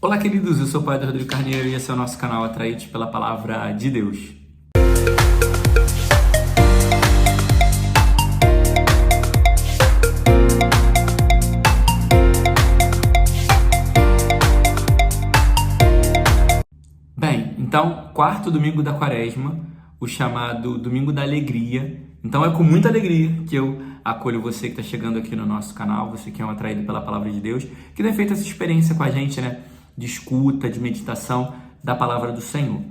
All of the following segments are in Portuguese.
Olá, queridos, eu sou o Padre Rodrigo Carneiro e esse é o nosso canal Atraídos pela Palavra de Deus. Bem, então, quarto domingo da Quaresma, o chamado Domingo da Alegria. Então é com muita alegria que eu acolho você que está chegando aqui no nosso canal, você que é um atraído pela Palavra de Deus, que tem feito essa experiência com a gente, né? De escuta, de meditação da Palavra do Senhor.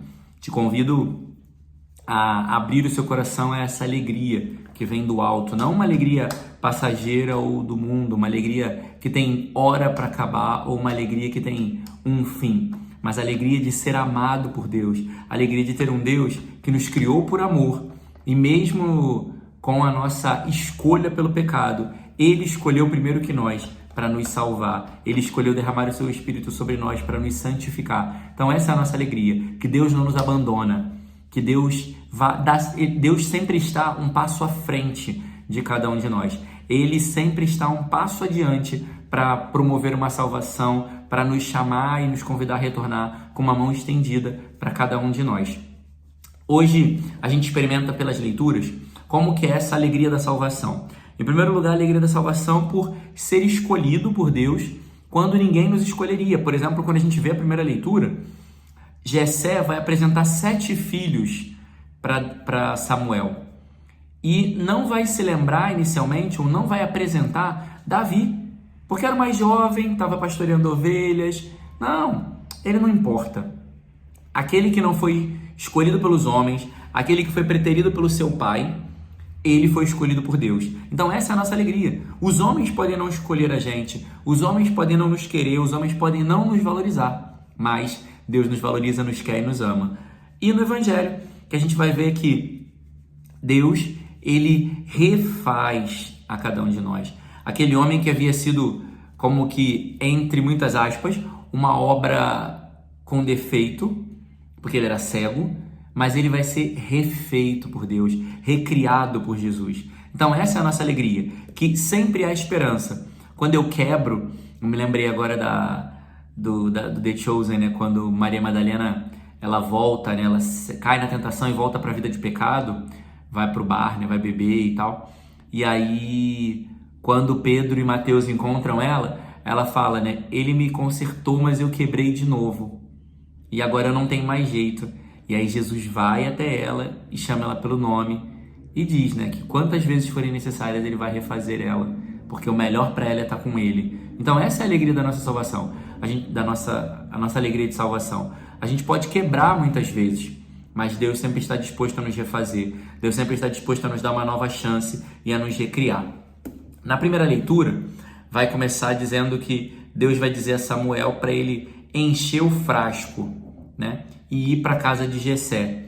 Te convido a abrir o seu coração a essa alegria que vem do alto, não uma alegria passageira ou do mundo, uma alegria que tem hora para acabar ou uma alegria que tem um fim, mas a alegria de ser amado por Deus, a alegria de ter um Deus que nos criou por amor e mesmo com a nossa escolha pelo pecado, Ele escolheu primeiro que nós para nos salvar. Ele escolheu derramar o seu Espírito sobre nós para nos santificar. Então essa é a nossa alegria, que Deus não nos abandona, que Deus sempre está um passo à frente de cada um de nós. Ele sempre está um passo adiante para promover uma salvação, para nos chamar e nos convidar a retornar com uma mão estendida para cada um de nós. Hoje a gente experimenta pelas leituras como que é essa alegria da salvação. Em primeiro lugar, a alegria da salvação por ser escolhido por Deus quando ninguém nos escolheria. Por exemplo, quando a gente vê a primeira leitura, Jessé vai apresentar 7 filhos para Samuel. E não vai se lembrar inicialmente, ou não vai apresentar Davi, porque era mais jovem, estava pastoreando ovelhas. Não, ele não importa. Aquele que não foi escolhido pelos homens, aquele que foi preterido pelo seu pai, ele foi escolhido por Deus. Então essa é a nossa alegria. Os homens podem não escolher a gente, os homens podem não nos querer, os homens podem não nos valorizar, mas Deus nos valoriza, nos quer e nos ama. E no Evangelho, que a gente vai ver que Deus, ele refaz a cada um de nós. Aquele homem que havia sido, como que, entre muitas aspas, uma obra com defeito, porque ele era cego, mas ele vai ser refeito por Deus, recriado por Jesus. Então essa é a nossa alegria, que sempre há esperança. Quando eu quebro, eu me lembrei agora do The Chosen, né? Quando Maria Madalena, ela volta, né? Ela cai na tentação e volta para a vida de pecado, vai para o bar, né? Vai beber e tal. E aí, quando Pedro e Mateus encontram ela fala, né? Ele me consertou, mas eu quebrei de novo. E agora eu não tenho mais jeito. E aí Jesus vai até ela e chama ela pelo nome e diz, né, que quantas vezes forem necessárias ele vai refazer ela, porque o melhor para ela é estar com ele. Então essa é a alegria da nossa salvação, a nossa alegria de salvação. A gente pode quebrar muitas vezes, mas Deus sempre está disposto a nos refazer. Deus sempre está disposto a nos dar uma nova chance e a nos recriar. Na primeira leitura, vai começar dizendo que Deus vai dizer a Samuel para ele encher o frasco, né? E ir para a casa de Jessé.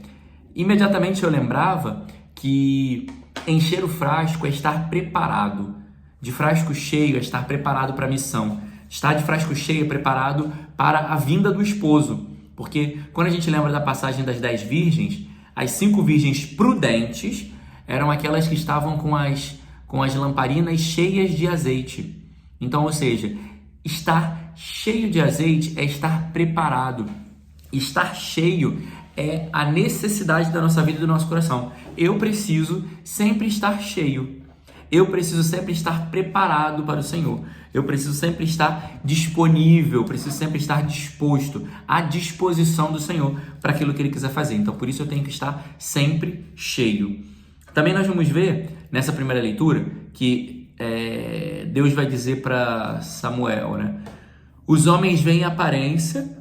Imediatamente eu lembrava que encher o frasco é estar preparado. De frasco cheio é estar preparado para a missão. Estar de frasco cheio é preparado para a vinda do esposo. Porque quando a gente lembra da passagem das 10 virgens, as 5 virgens prudentes eram aquelas que estavam com as lamparinas cheias de azeite. Então, ou seja, estar cheio de azeite é estar preparado. Estar cheio é a necessidade da nossa vida e do nosso coração. Eu preciso sempre estar cheio. Eu preciso sempre estar preparado para o Senhor. Eu preciso sempre estar disponível, preciso sempre estar disposto, à disposição do Senhor para aquilo que Ele quiser fazer. Então, por isso eu tenho que estar sempre cheio. Também nós vamos ver, nessa primeira leitura, que Deus vai dizer para Samuel, né? Os homens veem a aparência,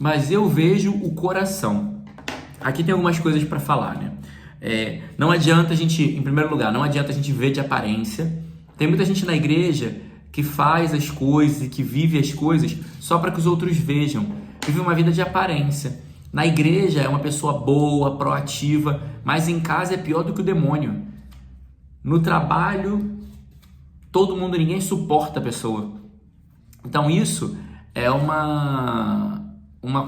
mas eu vejo o coração. Aqui tem algumas coisas para falar, né? Não adianta a gente, em primeiro lugar, não adianta a gente ver de aparência. Tem muita gente na igreja que faz as coisas e que vive as coisas só para que os outros vejam. Vive uma vida de aparência. Na igreja é uma pessoa boa, proativa, mas em casa é pior do que o demônio. No trabalho, ninguém suporta a pessoa. Então isso é uma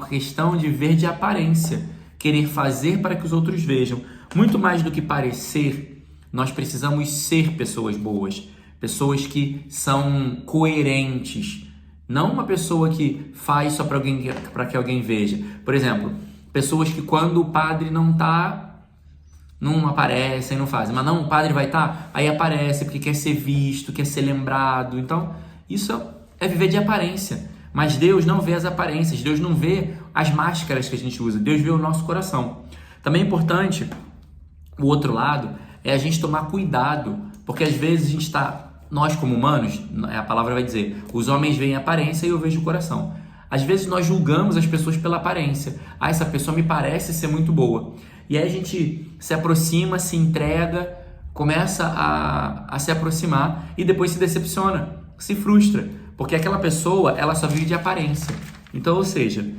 questão de ver de aparência, querer fazer para que os outros vejam. Muito mais do que parecer, nós precisamos ser pessoas boas, pessoas que são coerentes, Não uma pessoa que faz só para que alguém veja. Por exemplo, pessoas que quando o padre não tá, não aparecem, não fazem. Mas não, o padre vai estar, aí aparece porque quer ser visto, quer ser lembrado. Então, isso é viver de aparência. Mas Deus não vê as aparências, Deus não vê as máscaras que a gente usa, Deus vê o nosso coração. Também é importante, o outro lado, é a gente tomar cuidado, porque às vezes a gente está, nós como humanos, a palavra vai dizer, os homens veem a aparência e eu vejo o coração. Às vezes nós julgamos as pessoas pela aparência. Ah, essa pessoa me parece ser muito boa. E aí a gente se aproxima, se entrega, começa a se aproximar e depois se decepciona, se frustra. Porque aquela pessoa, ela só vive de aparência. Então, ou seja,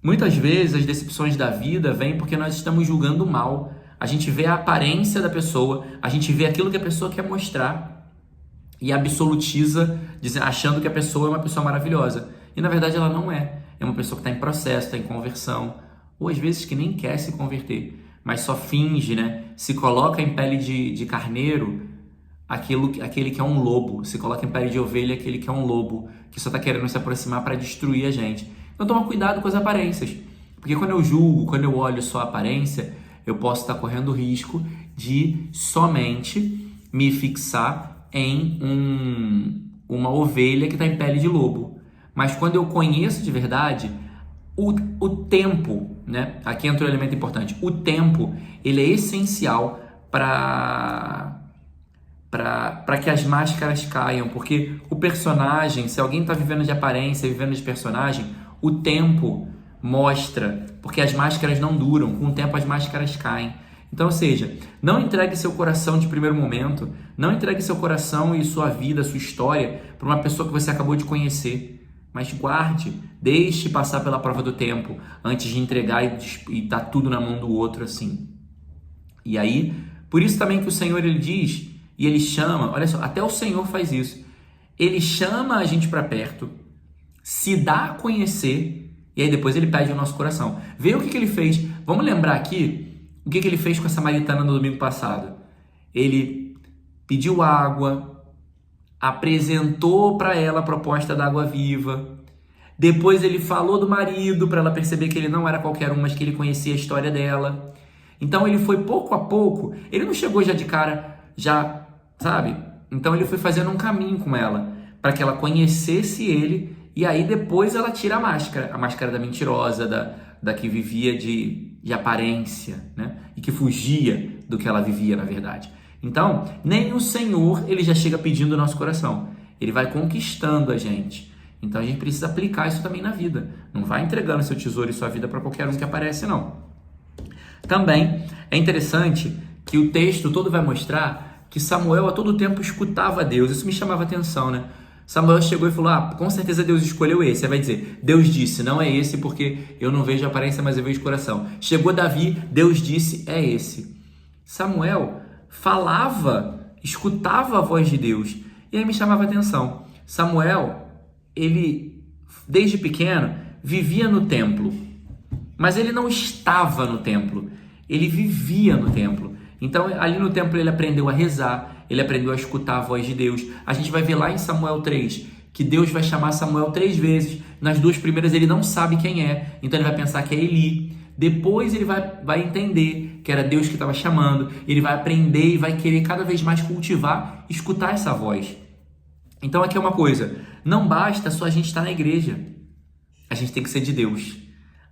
muitas vezes as decepções da vida vêm porque nós estamos julgando mal. A gente vê a aparência da pessoa, a gente vê aquilo que a pessoa quer mostrar e absolutiza, achando que a pessoa é uma pessoa maravilhosa. E na verdade ela não é. É uma pessoa que está em processo, está em conversão, ou às vezes que nem quer se converter, mas só finge, né? Se coloca em pele de carneiro, aquele que é um lobo. Se coloca em pele de ovelha, aquele que é um lobo, que só está querendo se aproximar para destruir a gente. Então toma cuidado com as aparências, porque quando eu julgo, quando eu olho só a aparência, eu posso estar correndo o risco de somente me fixar em uma ovelha que está em pele de lobo. Mas quando eu conheço de verdade, o tempo, né? Aqui entra um elemento importante. O tempo, ele é essencial para que as máscaras caiam, porque o personagem, se alguém está vivendo de aparência, vivendo de personagem, o tempo mostra, porque as máscaras não duram, com o tempo as máscaras caem. Então, ou seja, não entregue seu coração de primeiro momento, não entregue seu coração e sua vida, sua história para uma pessoa que você acabou de conhecer, mas guarde, deixe passar pela prova do tempo antes de entregar e dar tudo na mão do outro assim. E aí, por isso também que o Senhor, ele diz, e ele chama, olha só, até o Senhor faz isso, ele chama a gente para perto, se dá a conhecer, e aí depois ele pede o nosso coração. Vê o que ele fez. Vamos lembrar aqui o que ele fez com a samaritana no domingo passado. Ele pediu água, apresentou para ela a proposta da água viva. Depois ele falou do marido para ela perceber que ele não era qualquer um, mas que ele conhecia a história dela. Então ele foi pouco a pouco, ele não chegou já de cara, já, sabe? Então ele foi fazendo um caminho com ela, para que ela conhecesse ele. E aí depois ela tira a máscara da mentirosa, da que vivia de aparência, né? E que fugia do que ela vivia na verdade. Então, nem o Senhor, ele já chega pedindo o nosso coração. Ele vai conquistando a gente. Então a gente precisa aplicar isso também na vida. Não vai entregando seu tesouro e sua vida para qualquer um que aparece, não. Também é interessante que o texto todo vai mostrar que Samuel a todo tempo escutava Deus. Isso me chamava atenção, né? Samuel chegou e falou, com certeza Deus escolheu esse. Você vai dizer, Deus disse, não é esse porque eu não vejo a aparência, mas eu vejo o coração. Chegou Davi, Deus disse, é esse. Samuel falava, escutava a voz de Deus. E aí me chamava a atenção. Samuel, ele, desde pequeno, vivia no templo. Mas ele não estava no templo. Ele vivia no templo. Então, ali no templo ele aprendeu a rezar, ele aprendeu a escutar a voz de Deus. A gente vai ver lá em Samuel 3, que Deus vai chamar Samuel 3 vezes. Nas 2 primeiras ele não sabe quem é, então ele vai pensar que é Eli. Depois ele vai entender que era Deus que estava chamando, ele vai aprender e vai querer cada vez mais cultivar, escutar essa voz. Então aqui é uma coisa, não basta só a gente estar na igreja, a gente tem que ser de Deus.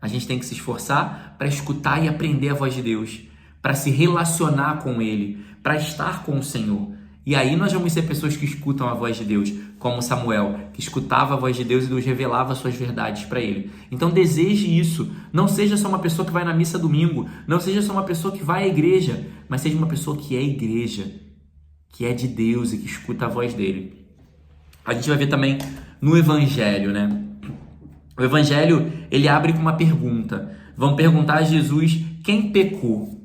A gente tem que se esforçar para escutar e aprender a voz de Deus, para se relacionar com Ele, para estar com o Senhor. E aí nós vamos ser pessoas que escutam a voz de Deus, como Samuel, que escutava a voz de Deus e Deus revelava suas verdades para ele. Então deseje isso. Não seja só uma pessoa que vai na missa domingo, não seja só uma pessoa que vai à igreja, mas seja uma pessoa que é igreja, que é de Deus e que escuta a voz dele. A gente vai ver também no Evangelho, né? O Evangelho, ele abre com uma pergunta. Vão perguntar a Jesus quem pecou,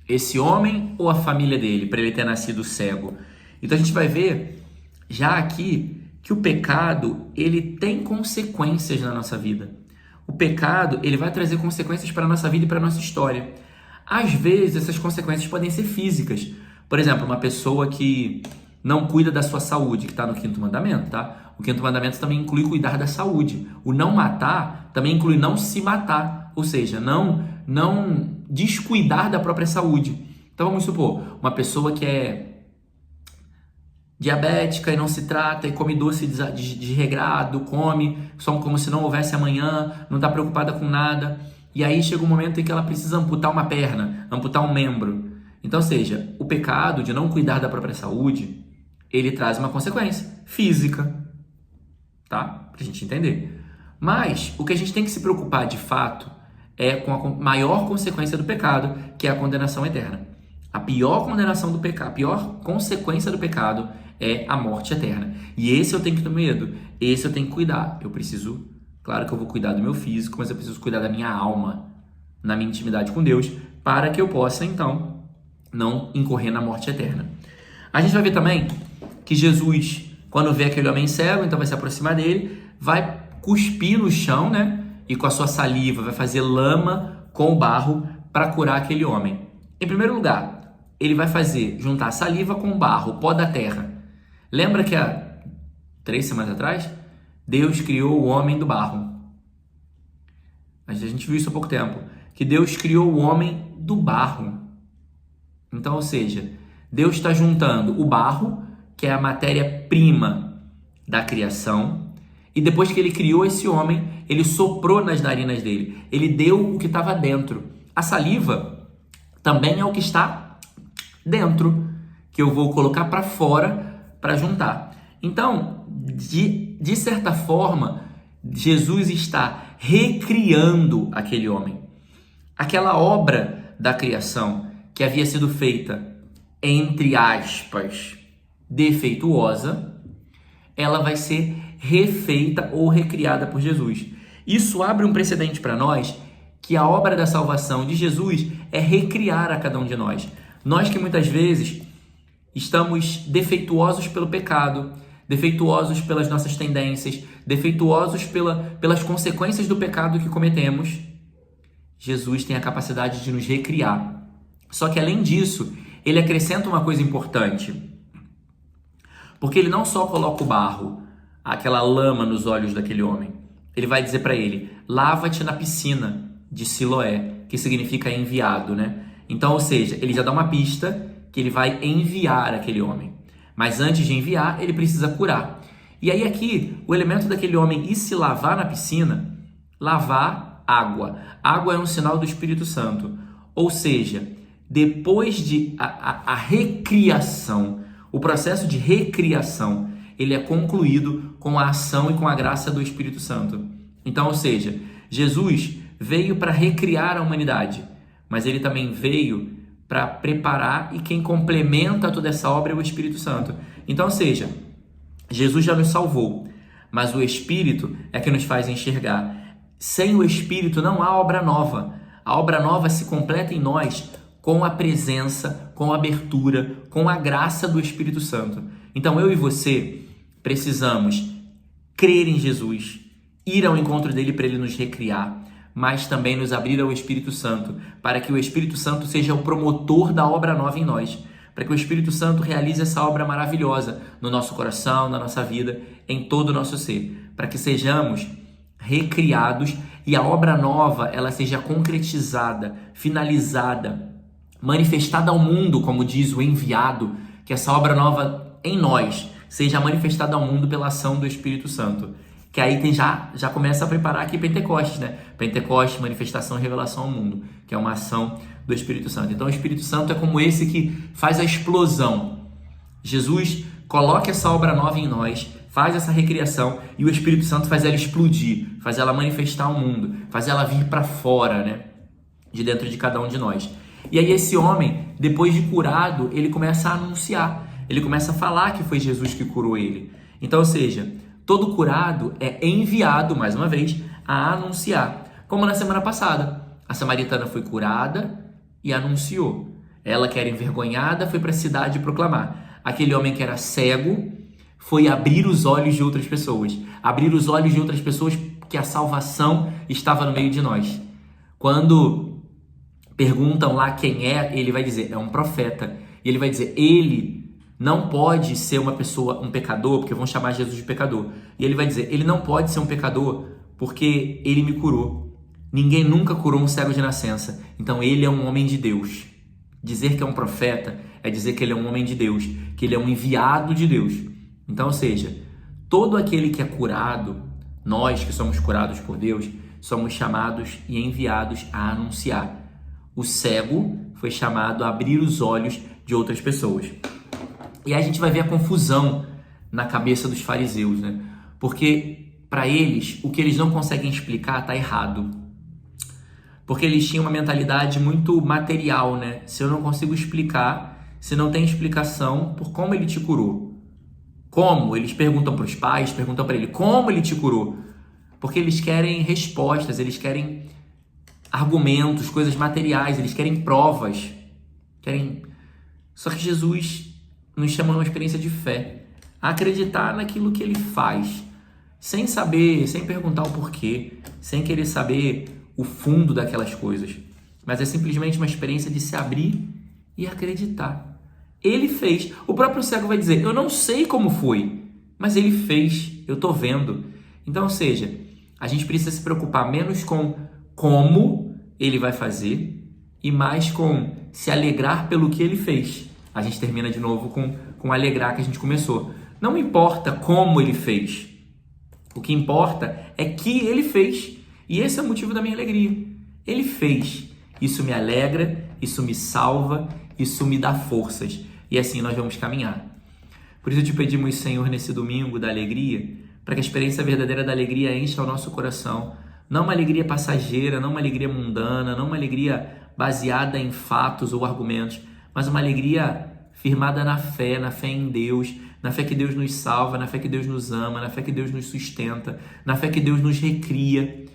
esse homem ou a família dele, para ele ter nascido cego. Então a gente vai ver já aqui que o pecado, ele tem consequências na nossa vida. O pecado, ele vai trazer consequências para a nossa vida e para a nossa história. Às vezes, essas consequências podem ser físicas. Por exemplo, uma pessoa que não cuida da sua saúde, que está no 5º mandamento, tá? O 5º mandamento também inclui cuidar da saúde. O não matar também inclui não se matar, ou seja, não descuidar da própria saúde. Então vamos supor, uma pessoa que é diabética e não se trata e come doce desregrado, come só como se não houvesse amanhã, não está preocupada com nada. E aí chega um momento em que ela precisa amputar uma perna, amputar um membro. Então, ou seja, o pecado de não cuidar da própria saúde, ele traz uma consequência física, tá? Pra gente entender. Mas o que a gente tem que se preocupar de fato é com a maior consequência do pecado, que é a condenação eterna. A pior condenação do pecado, a pior consequência do pecado é a morte eterna. E esse eu tenho que ter medo, esse eu tenho que cuidar. Eu preciso, claro que eu vou cuidar do meu físico, mas eu preciso cuidar da minha alma, na minha intimidade com Deus, para que eu possa, então, não incorrer na morte eterna. A gente vai ver também que Jesus, quando vê aquele homem cego, então vai se aproximar dele, vai cuspir no chão, né? E com a sua saliva vai fazer lama com o barro para curar aquele homem. Em primeiro lugar, ele vai juntar saliva com barro, o pó da terra. Lembra que há 3 semanas atrás, Deus criou o homem do barro. A gente viu isso há pouco tempo. Que Deus criou o homem do barro. Então, ou seja, Deus está juntando o barro, que é a matéria-prima da criação, e depois que ele criou esse homem, ele soprou nas narinas dele. Ele deu o que estava dentro. A saliva também é o que está dentro, que eu vou colocar para fora para juntar. Então, de certa forma, Jesus está recriando aquele homem. Aquela obra da criação que havia sido feita, entre aspas, defeituosa, ela vai ser refeita ou recriada por Jesus. Isso abre um precedente para nós, que a obra da salvação de Jesus é recriar a cada um de nós. Nós que muitas vezes estamos defeituosos pelo pecado, defeituosos pelas nossas tendências, defeituosos pelas consequências do pecado que cometemos, Jesus tem a capacidade de nos recriar. Só que além disso, ele acrescenta uma coisa importante. Porque ele não só coloca o barro, aquela lama nos olhos daquele homem. Ele vai dizer para ele, lava-te na piscina de Siloé, que significa enviado, né? Então, ou seja, ele já dá uma pista que ele vai enviar aquele homem. Mas antes de enviar, ele precisa curar. E aí aqui, o elemento daquele homem ir se lavar na piscina, lavar água. Água é um sinal do Espírito Santo. Ou seja, depois de a recriação, o processo de recriação, ele é concluído com a ação e com a graça do Espírito Santo. Então, ou seja, Jesus veio para recriar a humanidade, mas ele também veio para preparar, e quem complementa toda essa obra é o Espírito Santo. Então, ou seja, Jesus já nos salvou, mas o Espírito é que nos faz enxergar. Sem o Espírito não há obra nova. A obra nova se completa em nós com a presença, com a abertura, com a graça do Espírito Santo. Então, eu e você precisamos crer em Jesus, ir ao encontro dele para ele nos recriar, mas também nos abrir ao Espírito Santo, para que o Espírito Santo seja o promotor da obra nova em nós, para que o Espírito Santo realize essa obra maravilhosa no nosso coração, na nossa vida, em todo o nosso ser, para que sejamos recriados e a obra nova ela seja concretizada, finalizada, manifestada ao mundo, como diz o enviado, que essa obra nova em nós seja manifestada ao mundo pela ação do Espírito Santo. Que aí já começa a preparar aqui Pentecostes, né? Pentecostes, manifestação e revelação ao mundo, que é uma ação do Espírito Santo. Então o Espírito Santo é como esse que faz a explosão. Jesus coloca essa obra nova em nós, faz essa recriação e o Espírito Santo faz ela explodir, faz ela manifestar ao mundo, faz ela vir para fora, né? De dentro de cada um de nós. E aí esse homem, depois de curado, ele começa a anunciar, ele começa a falar que foi Jesus que curou ele. Então, ou seja, todo curado é enviado, mais uma vez, a anunciar. Como na semana passada, a samaritana foi curada e anunciou. Ela que era envergonhada foi para a cidade proclamar. Aquele homem que era cego foi abrir os olhos de outras pessoas. Abrir os olhos de outras pessoas que a salvação estava no meio de nós. Quando perguntam lá quem é, ele vai dizer, é um profeta. E ele vai dizer, ele não pode ser uma pessoa, um pecador, porque vão chamar Jesus de pecador. E ele vai dizer, ele não pode ser um pecador porque ele me curou. Ninguém nunca curou um cego de nascença. Então ele é um homem de Deus. Dizer que é um profeta é dizer que ele é um homem de Deus, que ele é um enviado de Deus. Então, ou seja, todo aquele que é curado, nós que somos curados por Deus, somos chamados e enviados a anunciar. O cego foi chamado a abrir os olhos de outras pessoas. E aí a gente vai ver a confusão na cabeça dos fariseus, né? Porque para eles, o que eles não conseguem explicar está errado. Porque eles tinham uma mentalidade muito material, né? Se eu não consigo explicar, se não tem explicação por como ele te curou. Como? Eles perguntam para os pais, perguntam para ele, como ele te curou? Porque eles querem respostas, eles querem argumentos, coisas materiais, eles querem provas. Só que Jesus nos chama numa experiência de fé, a acreditar naquilo que ele faz, sem saber, sem perguntar o porquê, sem querer saber o fundo daquelas coisas, mas é simplesmente uma experiência de se abrir e acreditar. Ele fez. O próprio cego vai dizer, eu não sei como foi, mas ele fez, eu tô vendo. Então, ou seja, a gente precisa se preocupar menos com como ele vai fazer e mais com se alegrar pelo que ele fez. A gente termina de novo com alegrar que a gente começou. Não importa como ele fez. O que importa é que ele fez. E esse é o motivo da minha alegria. Ele fez. Isso me alegra, isso me salva, isso me dá forças. E assim nós vamos caminhar. Por isso te pedimos, Senhor, nesse domingo da alegria, para que a experiência verdadeira da alegria encha o nosso coração. Não uma alegria passageira, não uma alegria mundana, não uma alegria baseada em fatos ou argumentos, mas uma alegria firmada na fé em Deus, na fé que Deus nos salva, na fé que Deus nos ama, na fé que Deus nos sustenta, na fé que Deus nos recria.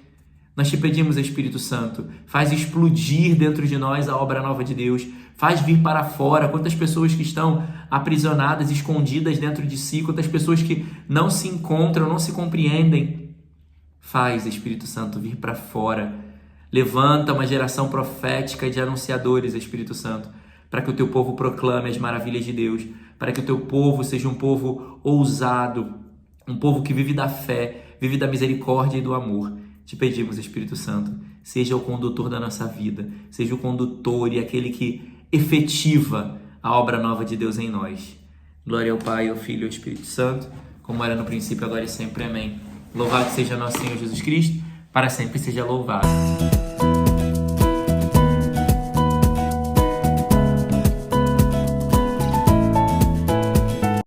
Nós te pedimos, Espírito Santo, faz explodir dentro de nós a obra nova de Deus, faz vir para fora quantas pessoas que estão aprisionadas, escondidas dentro de si, quantas pessoas que não se encontram, não se compreendem. Faz, Espírito Santo, vir para fora. Levanta uma geração profética de anunciadores, Espírito Santo, para que o teu povo proclame as maravilhas de Deus, para que o teu povo seja um povo ousado, um povo que vive da fé, vive da misericórdia e do amor. Te pedimos, Espírito Santo, seja o condutor da nossa vida, seja o condutor e aquele que efetiva a obra nova de Deus em nós. Glória ao Pai, ao Filho e ao Espírito Santo, como era no princípio, agora e sempre. Amém. Louvado seja nosso Senhor Jesus Cristo, para sempre seja louvado.